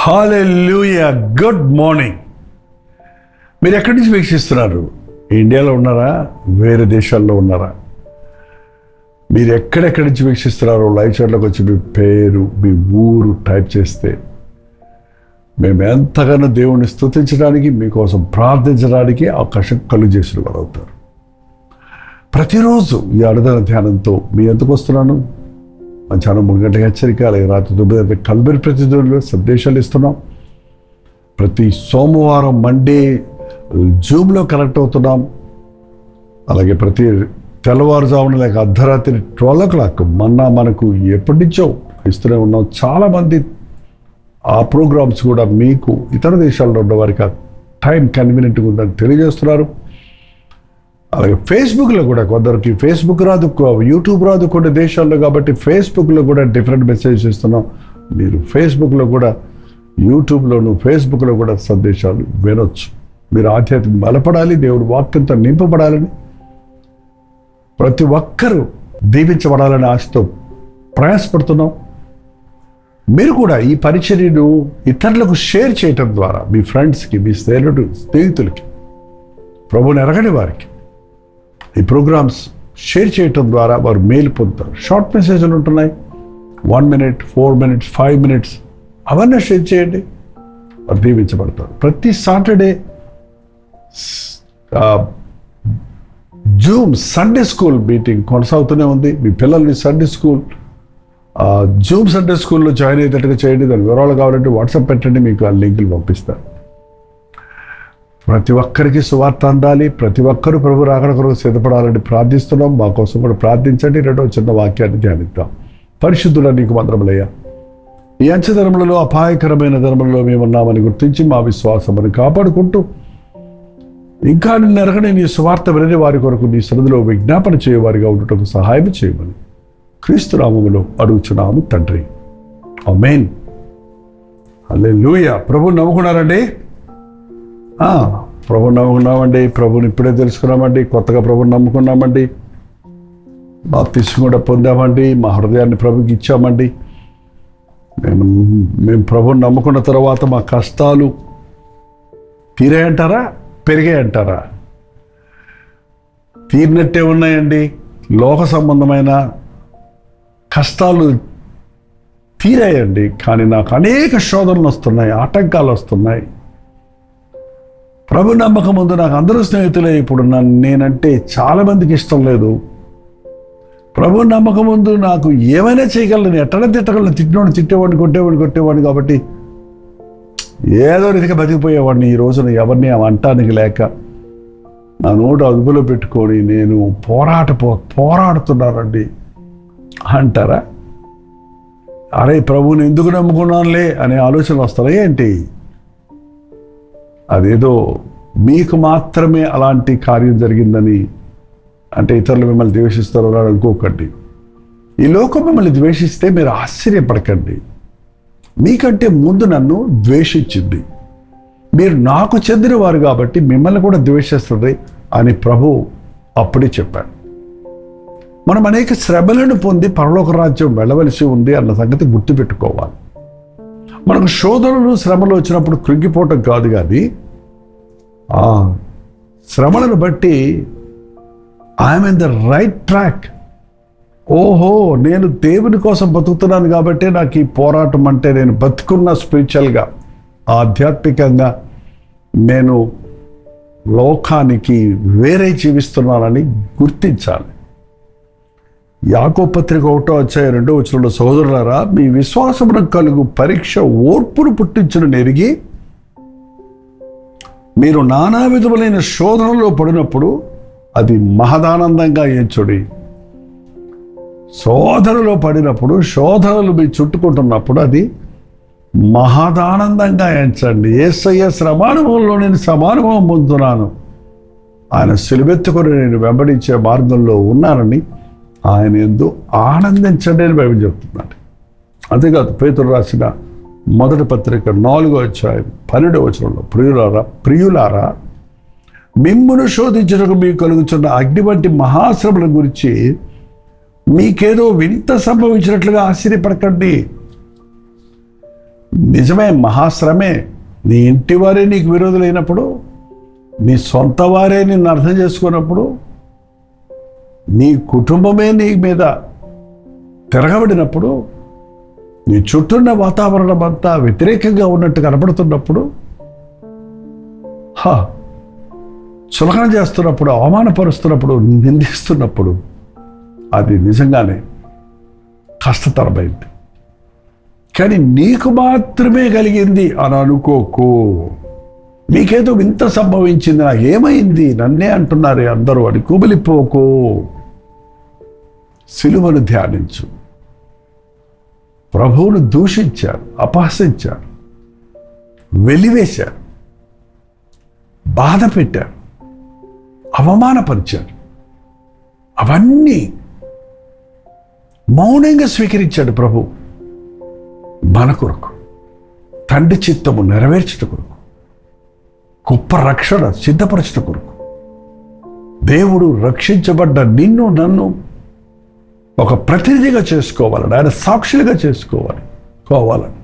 హల్లెలూయా. Good morning. మీరు ఎక్కడి నుంచి వీక్షిస్తున్నారు? ఇండియాలో ఉన్నారా? వేరే దేశాల్లో ఉన్నారా? మీరు ఎక్కడెక్కడి నుంచి వీక్షిస్తున్నారో లైవ్ చాట్లోకి వచ్చి మీ పేరు, మీ ఊరు టైప్ చేస్తే మేము ఎంతగానో దేవుణ్ణి స్తుతించడానికి, మీకోసం ప్రార్థించడానికి అవకాశం కలుగజేసిన వారు అవుతారు. ప్రతిరోజు ఈ అడుదల ధ్యానంతో మీ ఎందుకు వస్తున్నాను? మధ్యాహ్నం 3 గంటల హెచ్చరిక, అలాగే రాత్రి 9 గంటల కల్బరి ప్రతిధ్వనిలో సందేశాలు ఇస్తున్నాం. ప్రతి సోమవారం మండే జూమ్లో కనెక్ట్ అవుతున్నాం. అలాగే ప్రతి తెల్లవారుజామున లేక అర్ధరాత్రి 12 o'clock మన్నా మనకు ఎప్పటి నుంచో ఇస్తూనే ఉన్నాం. చాలామంది ఆ ప్రోగ్రామ్స్ కూడా మీకు ఇతర దేశాల్లో ఉన్న వారికి ఆ టైం కన్వీనియంట్గా ఉందని తెలియజేస్తున్నారు. అలాగే ఫేస్బుక్లో కూడా కొందరికి ఫేస్బుక్ రాదు, యూట్యూబ్ రాదు కొన్ని దేశాల్లో, కాబట్టి ఫేస్బుక్లో కూడా డిఫరెంట్ మెసేజ్ ఇస్తున్నాం. మీరు ఫేస్బుక్లో కూడా, యూట్యూబ్లోను ఫేస్బుక్లో కూడా సందేశాలు వినొచ్చు. మీరు ఆధ్యాత్మిక బలపడాలి, దేవుడు వాక్యంతో నింపబడాలని, ప్రతి ఒక్కరూ దీవించబడాలని ఆశతో ప్రయాసపడుతున్నాం. మీరు కూడా ఈ పరిచర్యను ఇతరులకు షేర్ చేయటం ద్వారా మీ ఫ్రెండ్స్కి, మీ స్నేహితులకి, ప్రభువుని ఎరగని వారికి ఈ ప్రోగ్రామ్స్ షేర్ చేయటం ద్వారా వారు మేలు పొందుతారు. షార్ట్ మెసేజ్లు ఉంటున్నాయి, 1 minute, 4 minutes, 5 minutes, అవన్నీ షేర్ చేయండి, వారు దీవించబడతారు. ప్రతి Saturday Zoom Sunday school meeting కొనసాగుతూనే ఉంది. మీ పిల్లల్ని సండే స్కూల్ జూమ్ సండే స్కూల్లో జాయిన్ అయ్యేటట్టుగా చేయండి. దాని వివరాలు కావాలంటే వాట్సాప్ పెట్టండి, మీకు ఆ లింకులు పంపిస్తారు. ప్రతి ఒక్కరికి సువార్త అందాలి, ప్రతి ఒక్కరూ ప్రభు రాకడ కొరకు సిద్ధపడాలని ప్రార్థిస్తున్నాం. మా కోసం కూడా ప్రార్థించండి. రెండవ చిన్న వాక్యాన్ని ధ్యానిద్దాం. పరిశుద్ధుల నీకు వందనములయ్యా, ఈ అంచెధర్మలలో అపాయకరమైన ధర్మంలో మేమున్నామని గుర్తించి మా విశ్వాసమని కాపాడుకుంటూ ఇంకా నిన్ను ఎరగని నీ సువార్త వినని వారి కొరకు నీ సన్నిధిలో విజ్ఞాపన చేయవారిగా ఉండటకు సహాయం చేయమని క్రీస్తు నామములో అడుగుచున్నాము తండ్రి, ఆమేన్. హల్లెలూయా. ప్రభువు నమ్ముకున్నారండి? ప్రభుని నమ్ముకున్నామండి. ప్రభుని ఇప్పుడే తెలుసుకున్నామండి. కొత్తగా ప్రభుని నమ్ముకున్నామండి. బాప్తిస్మం కూడా పొందామండి. మా హృదయాన్ని ప్రభుకి ఇచ్చామండి. మేము ప్రభుని నమ్ముకున్న తర్వాత మా కష్టాలు తీరాయంటారా, పెరిగాయంటారా? తీరినట్టే ఉన్నాయండి. లోక సంబంధమైన కష్టాలు తీరాయండి, కానీ నాకు అనేక శోధనలు వస్తున్నాయి, ఆటంకాలు వస్తున్నాయి. ప్రభు నమ్మకం ముందు నాకు అందరూ స్నేహితులే. ఇప్పుడు నేనంటే చాలామందికి ఇష్టం లేదు. ప్రభు నమ్మకం ముందు నాకు ఏమైనా చేయగలను, ఎట్లా తిట్టగలను, తిట్టేవాడిని, కొట్టేవాడిని. కాబట్టి ఏదో రీతిగా బతికిపోయేవాడిని. ఈ రోజున ఎవరిని అంటానికి లేక నా నోటు అదుపులో పెట్టుకొని నేను పోరాడుతున్నానండి అంటారా? అరే ప్రభువుని ఎందుకు నమ్ముకున్నానులే అనే ఆలోచనలు వస్తాయి ఏంటి? అదేదో మీకు మాత్రమే అలాంటి కార్యం జరిగిందని, అంటే ఇతరులు మిమ్మల్ని ద్వేషిస్తారు అని అనుకోకండి. ఈ లోకం మిమ్మల్ని ద్వేషిస్తే మీరు ఆశ్చర్యపడకండి. మీకంటే ముందు నన్ను ద్వేషించింది, మీరు నాకు చెందిన వారు కాబట్టి మిమ్మల్ని కూడా ద్వేషిస్తుంది అని ప్రభు అప్పుడే చెప్పాడు. మనం అనేక శ్రమలను పొంది పరలోక రాజ్యం వెళ్ళవలసి ఉంది అన్న సంగతి గుర్తుపెట్టుకోవాలి. మనకు శోధనలు, శ్రమలు వచ్చినప్పుడు కృంగిపోవటం కాదు, కానీ ఆ శ్రమలను బట్టి I'm in the right track. ఓహో, నేను దేవుని కోసం బతుకుతున్నాను కాబట్టి నాకు ఈ పోరాటం, అంటే నేను బతుకున్న స్పిరిచువల్గా, ఆధ్యాత్మికంగా నేను లోకానికి వేరే జీవిస్తున్నానని గుర్తించాలి. యాకోబు పత్రిక 1:2 సహోదరులారా, మీ విశ్వాసమునకు కలుగు పరీక్ష ఓర్పును పుట్టించును ఎరిగి మీరు నానా విధములైన శోధనలో పడినప్పుడు అది మహదానందంగా ఎంచుడి. శోధనలో పడినప్పుడు, శోధనలు మీరు చుట్టుకుంటున్నప్పుడు అది మహదానందంగా ఎంచండి. యేసయ్య శ్రమానుభవంలో నేను సమానుభవం పొందుతున్నాను, ఆయన సిలువెత్తుకొని నేను వెంబడించే మార్గంలో ఉన్నానని ఆయన యందు ఆనందించండి అని బైబిల్ చెప్తున్నాడు. అంతేకాదు పేతురు రాసిన మొదటి పత్రిక 4:12 ప్రియులారా, మిమ్మును శోధించుటకు మీకు కలుగుతున్న అగ్ని వంటి మహాశ్రమల గురించి మీకేదో వింత సంభవించినట్లుగా ఆశ్చర్యపడకండి. నిజమే, మహాశ్రమే. నీ ఇంటి వారే నీకు విరోధులైనప్పుడు, నీ సొంత వారే నిన్ను అర్థం చేసుకున్నప్పుడు, నీ కుటుంబమే నీ మీద తిరగబడినప్పుడు, నీ చుట్టూన్న వాతావరణం అంతా వ్యతిరేకంగా ఉన్నట్టు కనపడుతున్నప్పుడు, చులకన చేస్తున్నప్పుడు, అవమానపరుస్తున్నప్పుడు, నిందిస్తున్నప్పుడు, అది నిజంగానే కష్టతరమైంది. కానీ నీకు మాత్రమే కలిగింది అని అనుకోకు. నీకేదో వింత సంభవించింది, నాకు ఏమైంది, నన్నే అంటున్నారే అందరూ అని కుమిలిపోకు. సిలువను ధ్యానించు. ప్రభువును దూషించారు, అపహసించారు, వెలివేశారు, బాధ పెట్టారు, అవమానపరిచారు. అవన్నీ మౌనంగా స్వీకరించాడు ప్రభు మన కొరకు, తండ్రి చిత్తము నెరవేర్చుట కొరకు, గొప్ప రక్షణ సిద్ధపరచుట కొరకు. దేవుడు రక్షించబడ్డ నిన్ను నన్ను ఒక ప్రతినిధిగా చేసుకోవాలని, ఆయన సాక్షులుగా కోవాలని,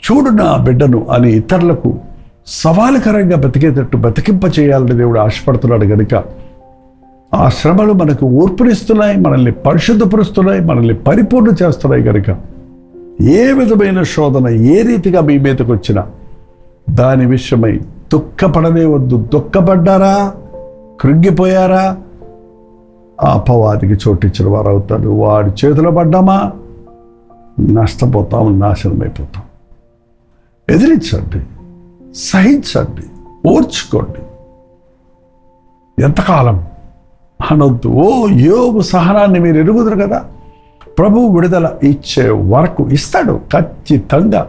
చూడు నా బిడ్డను అని ఇతరులకు సవాలుకరంగా బతికేటట్టు బతికింప చేయాలని దేవుడు ఆశపడుతున్నాడు కనుక ఆ శ్రమలు మనకు ఓర్పునిస్తున్నాయి, మనల్ని పరిశుద్ధపరుస్తున్నాయి, మనల్ని పరిపూర్ణ చేస్తున్నాయి కనుక ఏ విధమైన శోధన ఏ రీతిగా మీ మీదకి వచ్చినా దాని విషయమై దుఃఖపడనే వద్దు. దుఃఖపడ్డారా, కృంగిపోయారా, ఆ అపవాదికి చోటిచ్చిన వారు అవుతారు. వాడి చేతిలో పడ్డామా నష్టపోతాం, నాశనమైపోతాం. ఎదిరించండి, సహించండి, ఓర్చుకోండి. ఎంతకాలం అనొద్దు. ఓ యోబు సహనాన్ని మీరు ఎరుగుదురు కదా. ప్రభువు విడుదల ఇచ్చే వరకు ఇస్తాడు. ఖచ్చితంగా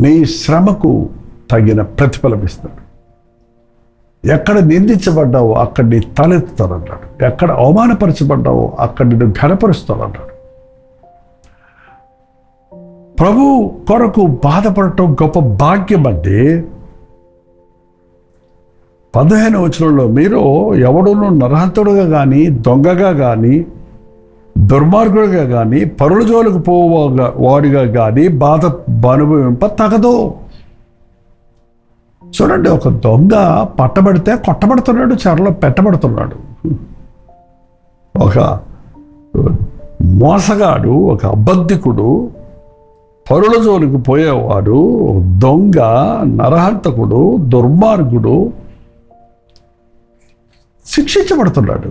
నీ శ్రమకు తగిన ప్రతిఫలం ఇస్తాడు. ఎక్కడ నిందించబడ్డావో అక్కడ నీ తలెత్తుతానన్నాడు. ఎక్కడ అవమానపరచబడ్డావో అక్కడ నిన్ను ఘనపరుస్తానన్నాడు. ప్రభు కొరకు బాధపడటం గొప్ప భాగ్యం అంటే 15వ వచనంలో మీరు ఎవడును నరహంతుడుగా కానీ, దొంగగా కానీ, దుర్మార్గుడిగా కానీ, పరుల జోలికి వాడిగా కానీ బాధ అనుభవింప తగదు. చూడండి, ఒక దొంగ పట్టబడితే కొట్టబడుతున్నాడు, చెరలో పెట్టబడుతున్నాడు. ఒక మోసగాడు, ఒక అబద్ధికుడు, పరుల జోలికి పోయేవాడు, దొంగ, నరహంతకుడు, దుర్మార్గుడు శిక్షించబడుతున్నాడు,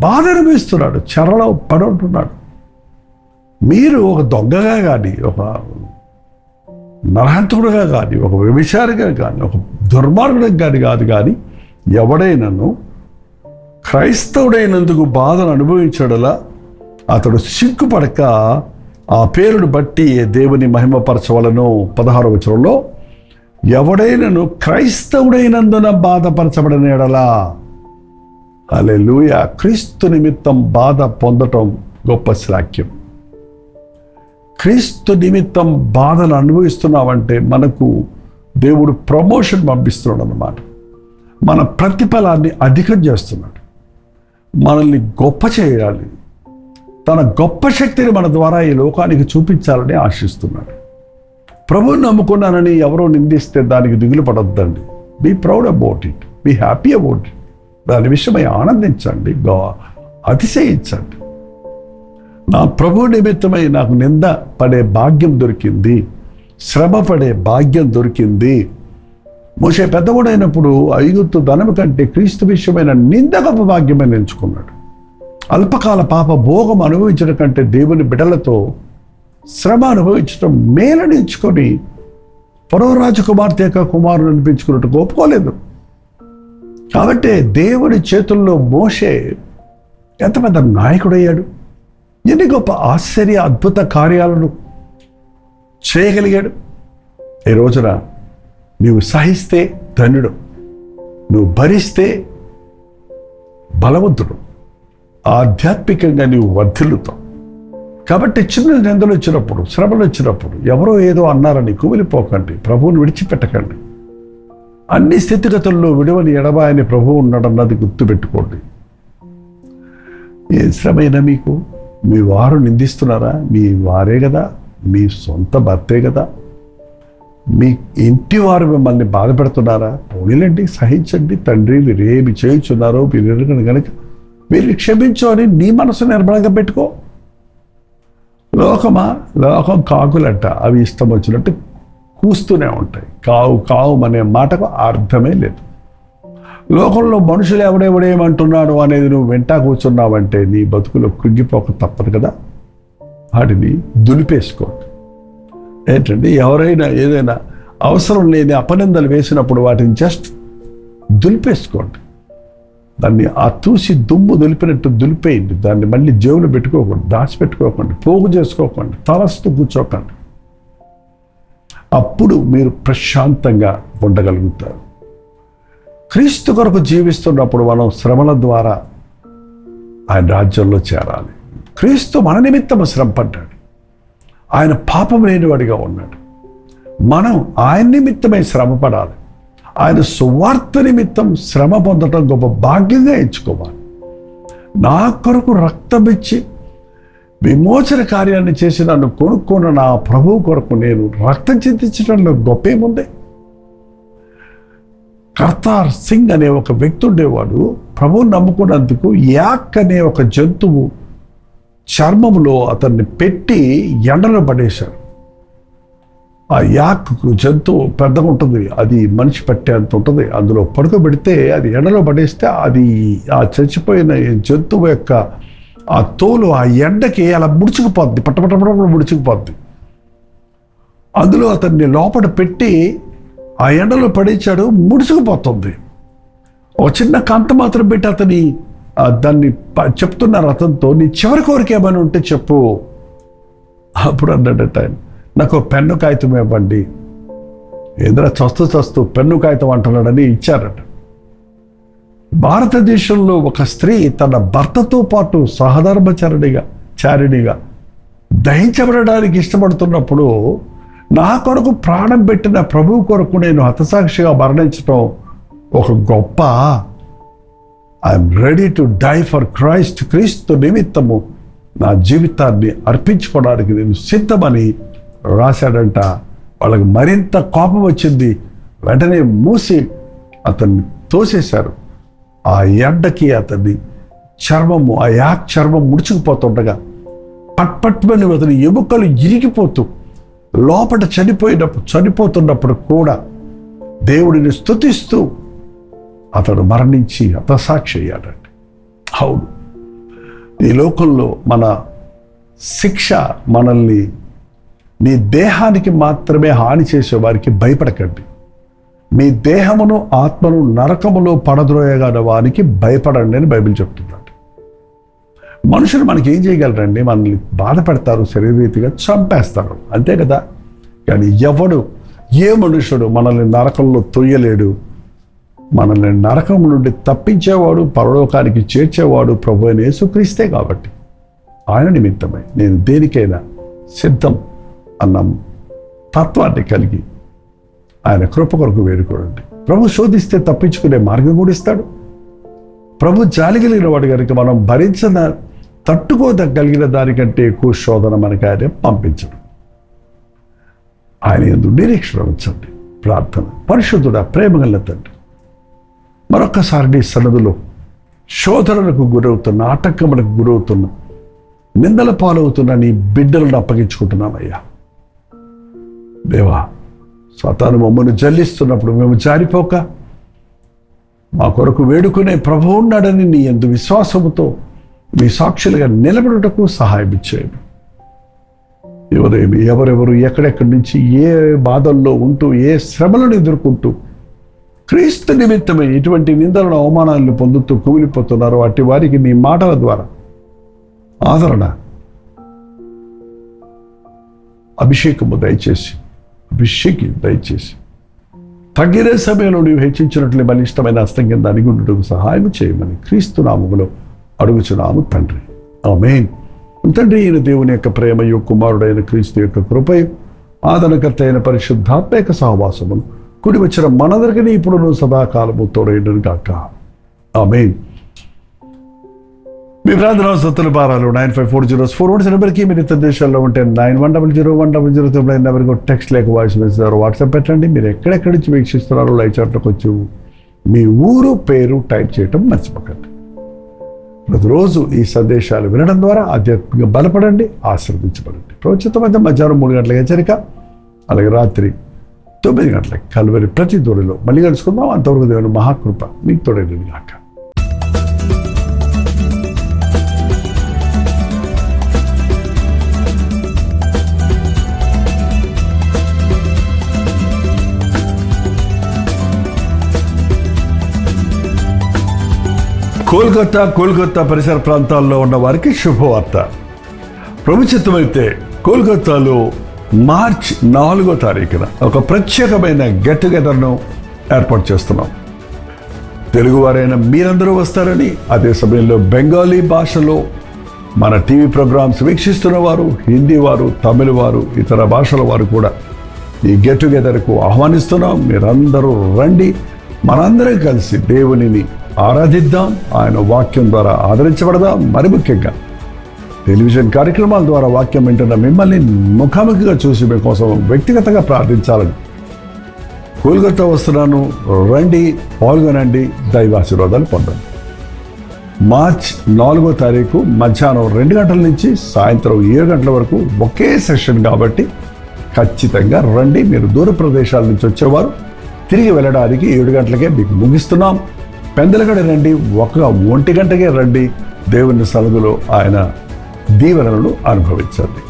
బాధ అనుభవిస్తున్నాడు, చెరలో పడుతున్నాడు. మీరు ఒక దొంగగా కానీ, ఒక నరహంతకుడుగా కానీ, ఒక వ్యభిచారిగా కానీ, ఒక దుర్మార్గుడిగా కాదు కానీ ఎవడైనాను క్రైస్తవుడైనందుకు బాధను అనుభవించడలా అతడు సిగ్గుపడక ఆ పేరును బట్టి దేవుని మహిమపరచవలను. 16వ వచనంలో ఎవడైనాను క్రైస్తవుడైనందున బాధపరచబడిన ఎడలా, హల్లెలూయా, క్రీస్తు నిమిత్తం బాధ పొందటం గొప్ప శ్లాఘ్యం. క్రీస్తు నిమిత్తం బాధను అనుభవిస్తున్నామంటే మనకు దేవుడు ప్రమోషన్ పంపిస్తున్నాడు అన్నమాట. మన ప్రతిఫలాన్ని అధికం చేస్తున్నాడు. మనల్ని గొప్ప చేయాలి, తన గొప్ప శక్తిని మన ద్వారా ఈ లోకానికి చూపించాలని ఆశిస్తున్నాడు. ప్రభువుని నమ్ముకున్నానని ఎవరో నిందిస్తే దానికి దిగులు పడొద్దండి. Be proud about it, be happy about it. దాని విషయమై ఆనందించండి, అతిశయించండి. నా ప్రభు నిమిత్తమై నాకు నింద పడే భాగ్యం దొరికింది, శ్రమ పడే భాగ్యం దొరికింది. మోషే పెద్దవాడైనప్పుడు ఐగుప్తు ధనము కంటే క్రీస్తు విషయమైన నింద గొప్ప భాగ్యమని ఎంచుకున్నాడు. అల్పకాల పాప భోగం అనుభవించడం కంటే దేవుని బిడ్డలతో శ్రమ అనుభవించడం మేలని ఎంచుకొని ఫరో రాజకుమార్తె యొక్క కుమారుని అనిపించుకున్నట్టు ఒప్పుకోలేదు. కాబట్టి దేవుడి చేతుల్లో మోషే ఎంత పెద్ద నాయకుడయ్యాడు, ఎన్ని గొప్ప ఆశ్చర్య అద్భుత కార్యాలను చేయగలిగాడు. ఈ రోజున నువ్వు సహిస్తే ధన్యుడు, నువ్వు భరిస్తే బలవంతుడు, ఆధ్యాత్మికంగా నువ్వు వర్ధిల్లుతావు. కాబట్టి చిన్న నిందలు వచ్చినప్పుడు, శ్రమలు వచ్చినప్పుడు ఎవరో ఏదో అన్నారని కుమిలిపోకండి, ప్రభువుని విడిచిపెట్టకండి. అన్ని స్థితిగతుల్లో విడవని ఎడబాయని ప్రభువు ఉన్నాడన్నది గుర్తుపెట్టుకోండి. ఏ శ్రమైనా మీకు మీ వారు నిందిస్తున్నారా? మీ వారే కదా మీ సొంత భర్తే కదా. మీ ఇంటి వారు మిమ్మల్ని బాధ పెడుతున్నారా? పోనీలండి, సహించండి. తండ్రి, వీరేమి చేయించున్నారో మీరు ఎరుగను కనుక వీరిని క్షమించు అని నీ మనసు నిర్మలంగా పెట్టుకో. లోకం కాకులంట, అవి ఇష్టం వచ్చినట్టు కూస్తూనే ఉంటాయి. కావు కావు అనే మాటకు అర్థమే లేదు. లోకంలో మనుషులు ఎవడేమంటున్నాడు అనేది నువ్వు వెంట కూర్చున్నావంటే నీ బతుకులో కృంగిపోక తప్పదు కదా. వాటిని దులిపేసుకోండి. ఏంటంటే ఎవరైనా ఏదైనా అవసరం లేని అపనిందలు వేసినప్పుడు వాటిని జస్ట్ దులిపేసుకోండి. దాన్ని ఆ తూసి దుమ్ము దులిపినట్టు దులిపేయండి. దాన్ని మళ్ళీ జేబులో పెట్టుకోకండి, దాచిపెట్టుకోకండి, పోగు చేసుకోకండి, తలస్తూ కూర్చోకండి. అప్పుడు మీరు ప్రశాంతంగా ఉండగలుగుతారు. క్రీస్తు కొరకు జీవిస్తున్నప్పుడు మనం శ్రమల ద్వారా ఆయన రాజ్యంలో చేరాలి. క్రీస్తు మన నిమిత్తము శ్రమ పడ్డాడు. ఆయన పాపం లేనివాడిగా ఉన్నాడు. మనం ఆయన నిమిత్తమై శ్రమ పడాలి. ఆయన సువార్త నిమిత్తం శ్రమ పొందడం గొప్ప భాగ్యంగా ఎంచుకోవాలి. నా కొరకు రక్తమిచ్చి విమోచన కార్యాన్ని చేసి నన్ను కొనుక్కున్న నా ప్రభువు కొరకు నేను రక్తం చిందించడంలో గొప్ప ఏముంది? కర్తార్ సింగ్ అనే ఒక వ్యక్తి ఉండేవాడు. ప్రభువుని నమ్ముకున్నందుకు యాక్ అనే ఒక జంతువు చర్మంలో అతన్ని పెట్టి ఎండలో పడేశారు. ఆ యాక్ జంతువు పెద్దగా ఉంటుంది, అది మనిషి పట్టేంత ఉంటుంది. అందులో పడుకోబెడితే అది ఎండలో పడేస్తే అది ఆ చచ్చిపోయిన జంతువు యొక్క ఆ తోలు ఆ ఎండకి అలా ముడుచుకుపోద్ది, పట్టపట్టపడ ముడుచుకుపోద్ది. అందులో అతన్ని లోపల పెట్టి ఆ ఎండలో పడేశాడు, ముడుచుకుపోతుంది. ఒక చిన్న కంత మాత్రం పెట్టి అతని దాన్ని చెప్తున్నారు అతనితో, నీ చివరి కోరిక ఏమైనా ఉంటే చెప్పు. అప్పుడు అన్నాడట ఆయన, నాకు పెన్ను కాగితం ఇవ్వండి. ఏదైనా చస్తూ పెన్ను కాగితం అంటున్నాడని ఇచ్చారట. భారతదేశంలో ఒక స్త్రీ తన భర్తతో పాటు చారిణిగా దహించబడడానికి ఇష్టపడుతున్నప్పుడు నా కొరకు ప్రాణం పెట్టిన ప్రభువు కొరకు నేను హతసాక్షిగా మరణించడం ఒక గొప్ప, I'm ready to die for Christ, క్రీస్తు నిమిత్తము నా జీవితాన్ని అర్పించుకోవడానికి నేను సిద్ధమని రాశాడంట. వాళ్ళకి మరింత కోపం వచ్చింది. వెంటనే మూసి అతన్ని తోసేశారు. ఆ ఎండకి అతన్ని చర్మము, ఆ యాక్ చర్మం ముడుచుకుపోతుండగా పట్పట్మని అతని ఎముకలు ఇరిగిపోతూ లోపల చనిపోతున్నప్పుడు కూడా దేవుడిని స్తుతిస్తూ అతడు మరణించి హతసాక్షి అయ్యాడండి. అవును, ఈ లోకంలో మన శిక్ష మనల్ని, నీ దేహానికి మాత్రమే హాని చేసే వారికి భయపడకండి. మీ దేహమును ఆత్మను నరకములో పడద్రోయగల వారికి భయపడండి అని బైబిల్ చెప్తున్నాడు. మనుషులు మనకి ఏం చేయగలరండి? మనల్ని బాధ పెడతారు, శరీరరీతిగా చంపేస్తారు, అంతే కదా. కానీ ఏ మనుషుడు మనల్ని నరకంలో తొయ్యలేడు. మనల్ని నరకం నుండి తప్పించేవాడు, పరలోకానికి చేర్చేవాడు ప్రభు అయిన యేసుక్రీస్తే. కాబట్టి ఆయన నిమిత్తమై నేను దేనికైనా సిద్ధం అన్న తత్వాన్ని కలిగి ఆయన కృప కొరకు వేడుకోండి. ప్రభు శోధిస్తే తప్పించుకునే మార్గం కూడా ఇస్తాడు. ప్రభు జాలి కలిగిన వాడు కనుక మనం తట్టుకోగలిగిన దానికంటే ఎక్కువ శోధన మనకి ఆయన పంపించడు. ఆయన యందు నిరీక్షణ ఉంచండి. ప్రార్థన. పరిశుద్ధుడా, ప్రేమగల తండ్రి, మరొక్కసారి నీ సన్నిధిలో శోధనలకు గురవుతున్న, ఆటంకములకు గురవుతున్న, నిందల పాలవుతున్న నీ బిడ్డలను అప్పగించుకుంటున్నామయ్యా. దేవా, సాతాను మమ్మల్ని జల్లిస్తున్నప్పుడు మేము జారిపోక మా కొరకు వేడుకునే ప్రభువు ఉన్నాడని నీ యందు విశ్వాసముతో మీ సాక్షులుగా నిలబడుటకు సహాయం ఇచ్చేయండి. ఎవరెవరు ఎక్కడెక్కడి నుంచి ఏ బాధల్లో ఉంటూ, ఏ శ్రమలను ఎదుర్కొంటూ క్రీస్తు నిమిత్తమే ఇటువంటి నిందలను, అవమానాలను పొందుతూ కుమిలిపోతున్నారో అట్టి వారికి నీ మాటల ద్వారా ఆదరణ, అభిషేకము దయచేసి తగిన సమయంలో నీవు హెచ్చించినట్లు బలిష్టమైన హస్తం కింద అణిగుండుటకు సహాయం చేయమని క్రీస్తు నామములో అడుగుచున్నాము తండ్రి. ఆమేన్. తండ్రి అయిన దేవుని యొక్క ప్రేమయు, కుమారుడైన క్రీస్తు యొక్క కృపయు, ఆదరణకర్త అయిన పరిశుద్ధాత్మ యొక్క సహవాసమును కుడి వచ్చిన మనందరికీ ఇప్పుడును సదాకాలము తోడైండును గాక. ఆమేన్. మీ ప్రార్థన సొత్తుల భారాలు 954041 నెంబర్కి మీరు ఇతర దేశాల్లో ఉంటే 91001009 నెంబర్కి టెక్స్ట్ లేక వాయిస్ మెసేజ్ వాట్సాప్ పెట్టండి. మీరు ఎక్కడెక్కడి నుంచి వీక్షిస్తున్నారో లైవ్ చాట్లోకి వచ్చి మీ ఊరు పేరు టైప్ చేయటం మర్చిపోకండి. ప్రతిరోజు ఈ సందేశాలు వినడం ద్వారా ఆధ్యాత్మికంగా బలపడండి, ఆశీర్వదించబడండి. ప్రవచితమైన మధ్యాహ్నం 3 గంటల హెచ్చరిక, అలాగే రాత్రి 9 గంటలకి కల్వరి ప్రతి దూరిలో మళ్ళీ కలుసుకుందాం. అంతవరకు దేవుని మహాకృప మీకు తోడైనది గాక. కోల్కతా పరిసర ప్రాంతాల్లో ఉన్న వారికి శుభవార్త. ప్రభుత్వమైతే కోల్కతాలో మార్చ్ 4వ తారీఖున ఒక ప్రత్యేకమైన గెట్ టుగెదర్ను ఏర్పాటు చేస్తున్నాం. తెలుగువారైన మీరందరూ వస్తారని, అదే సమయంలో బెంగాలీ భాషలో మన టీవీ ప్రోగ్రామ్స్ వీక్షిస్తున్న వారు, హిందీ వారు, తమిళ వారు, ఇతర భాషల వారు కూడా ఈ గెట్ టుగెదర్కు ఆహ్వానిస్తున్నాం. మీరందరూ రండి, మనందరం కలిసి దేవునిని ఆరాధిద్దాం, ఆయన వాక్యం ద్వారా ఆదరించబడదాం. మరి ముఖ్యంగా టెలివిజన్ కార్యక్రమాల ద్వారా వాక్యం వింటున్న మిమ్మల్ని ముఖాముఖిగా చూసి మీకోసం వ్యక్తిగతంగా ప్రార్థించాలని కోల్కతా వస్తున్నాను. రండి, పాల్గొనండి, దైవాశీర్వాదాలు పొందండి. మార్చ్ 4వ తారీఖు మధ్యాహ్నం 2 గంటల నుంచి సాయంత్రం 7 గంటల వరకు ఒకే సెషన్ కాబట్టి ఖచ్చితంగా రండి. మీరు దూర ప్రదేశాల నుంచి వచ్చేవారు తిరిగి వెళ్ళడానికి 7 గంటలకే మీకు ముగిస్తున్నాం. పెందలగడ రండి, 1 గంటకే రండి. దేవుని సలుగులో ఆయన దీవెనలను అనుభవించండి.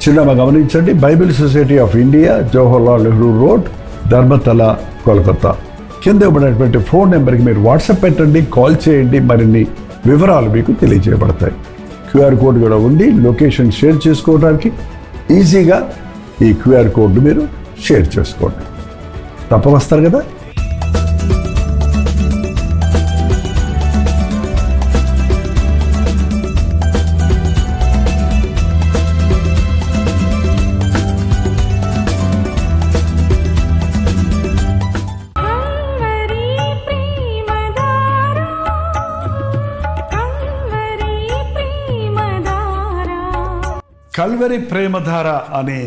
చిన్నగా గమనించండి, Bible society of India, Jawaharlal Nehru road, Dharmatala, Kolkata. కింద ఇవ్వబడినటువంటి ఫోన్ నెంబర్కి మీరు వాట్సాప్ పెట్టండి, కాల్ చేయండి. మరిన్ని వివరాలు మీకు తెలియజేయబడతాయి. QR కోడ్ కూడా ఉంది. లొకేషన్ షేర్ చేసుకోవడానికి ఈజీగా ఈ QR కోడ్ను మీరు షేర్ చేసుకోండి. తప్ప వస్తారు కదా. కల్వరి ప్రేమధార అనే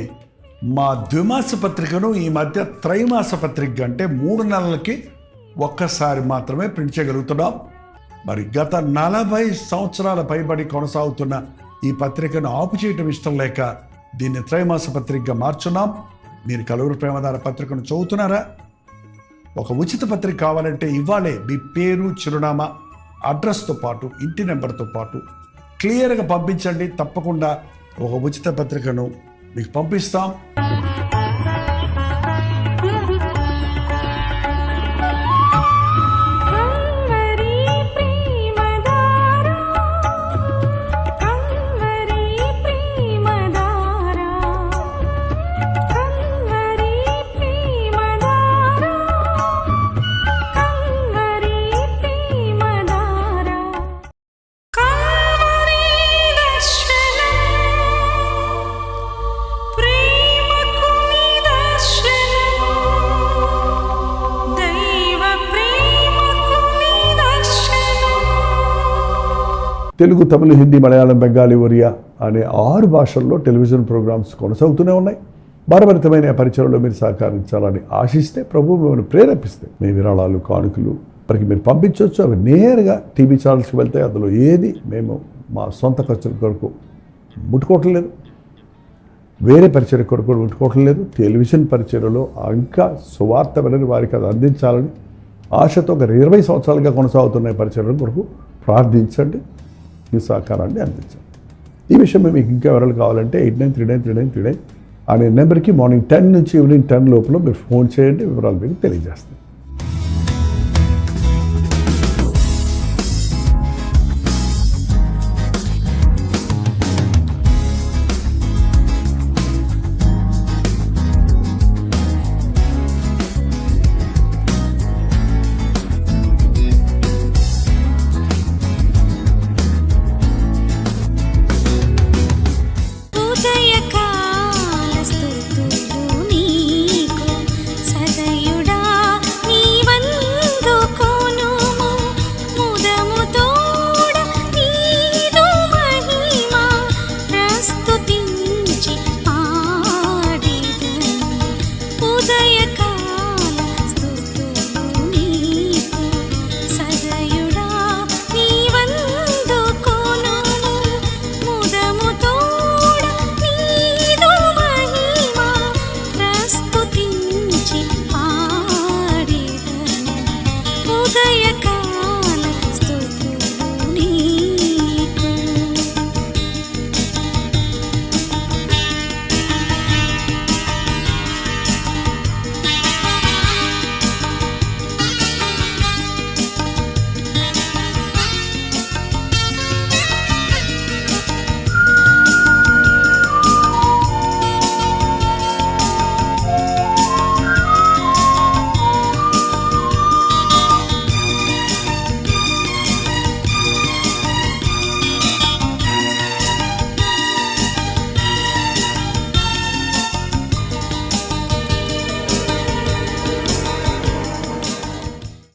మా ద్విమాస పత్రికను ఈ మధ్య త్రైమాస పత్రిక అంటే 3 నెలలకి ఒక్కసారి మాత్రమే ప్రింట్ చేయగలుగుతున్నాం. మరి గత 40 సంవత్సరాల పైబడి కొనసాగుతున్న ఈ పత్రికను ఆపు చేయటం ఇష్టం లేక దీన్ని త్రైమాస పత్రికగా మార్చున్నాం. మీరు కల్వరి ప్రేమధార పత్రికను చదువుతున్నారా? ఒక ఉచిత పత్రిక కావాలంటే ఇవ్వాలే మీ పేరు, చిరునామా, అడ్రస్తో పాటు ఇంటి నెంబర్తో పాటు క్లియర్గా పంపించండి. తప్పకుండా ఒక ఉచిత పత్రికను మీకు పంపిస్తాం. తెలుగు, తమిళ, హిందీ, మలయాళం, బెంగాలీ, ఒరియా అనే 6 భాషల్లో టెలివిజన్ ప్రోగ్రామ్స్ కొనసాగుతూనే ఉన్నాయి. భారభరితమైన పరిచయంలో మీరు సహకరించాలని ఆశిస్తే, ప్రభు మిమ్మల్ని ప్రేరేపిస్తే మీ విరాళాలు, కానుకలు మనకి మీరు పంపించవచ్చు. అవి నేరుగా టీవీ ఛానల్స్కి వెళ్తే అందులో ఏది మేము మా సొంత ఖర్చుల కొరకు ముట్టుకోవటం లేదు, వేరే పరిచయ కొరకు ముట్టుకోవటం లేదు. టెలివిజన్ పరిచయలో ఇంకా సువార్త వినని వారికి అది అందించాలని ఆశతో ఒక 20 సంవత్సరాలుగా కొనసాగుతున్న పరిచయం కొరకు ప్రార్థించండి, మీ సహకారాన్ని అందించండి. ఈ విషయం మీకు ఇంకా వివరాలు కావాలంటే 89393939 అనే నెంబర్కి మార్నింగ్ 10 నుంచి ఈవినింగ్ 10 లోపల మీరు ఫోన్ చేయండి, వివరాలు మీకు తెలియజేస్తాం.